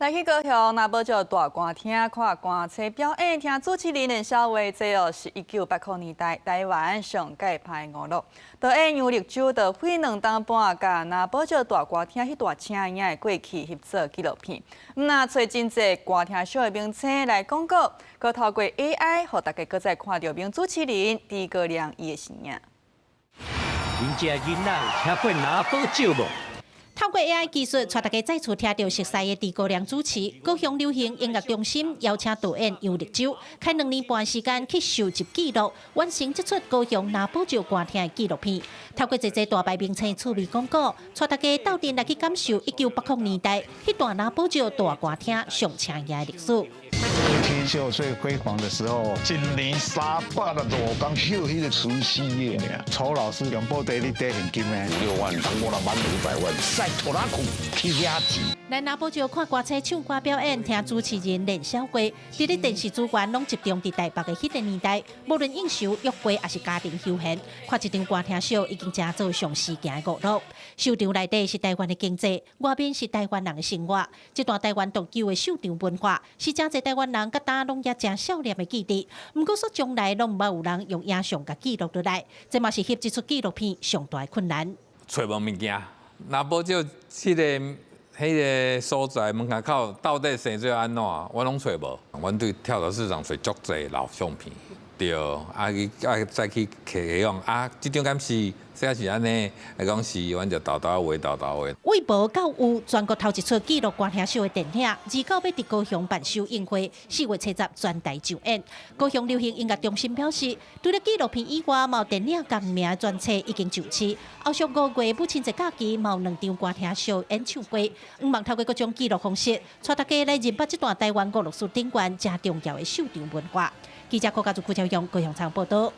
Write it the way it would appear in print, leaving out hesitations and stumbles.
來去高雄，那無就大歌廳看歌車表演，聽主持人連小話，這哦是1980年代台灣上界派娛樂。導演楊力州就花2檔半甲那無就大歌廳迄段青影的過去翕做紀錄片。那找真濟歌廳秀的名稱來廣告，佮透過 AI， 互大家閣再看到名主持人豬哥亮伊的身影。恁遮囡仔有聽過那無就無？透過 AI 技術，帶大家再次聽到熟悉的豬哥亮主持。高雄流行音樂中心邀請導演楊力州，開2年半時間去收集記錄，完成這出高雄那無就歌廳的紀錄片。透過這大牌名稱趣味廣告，帶大家鬥陣來去感受1980年代迄段那無就大歌廳上青葉的歷史。天秀最輝煌的時候，一年300多工秀迄個除夕夜呢。曹老師用布袋哩袋現金呢，6萬，通過了1,500萬，賽拖拉庫去壓錢。來那無就看歌車唱歌表演，聽主持人練小話，佇咧電視資源攏集中佇台北的迄個年代，無論應酬、約會還是家庭休閒，看一場歌廳秀已經成做上時行的娛樂。秀場內底是台灣的經濟，外面是台灣人的生活。這段台灣獨有的秀場文化，是真濟台灣人甲大攏也真少年的記憶。不過說將來攏唔捌有人用影像甲記錄落來，這嘛是翕這出紀錄片上大的困難。找無物件，那無就迄個所在門口口到底生做安怎？我攏找無。阮對跳蚤市場找足濟老相片，對，再去客用這種敢是。這是安尼，來講是，阮就豆豆話。為無到有，全國頭一出紀錄歌廳秀的電影，29要佇高雄辦首映會，4月7日全台上演。高雄流行音樂中心表示，除了紀錄片以外，嘛有電影同名的專冊已經就緒。後續5月母親節假期，嘛有2場歌廳秀演唱會。毋茫透過各種紀錄方式，帶大家來認捌這段台灣娛樂史頂端正重要的秀場文化。記者柯家族、顧朝陽高雄場報道。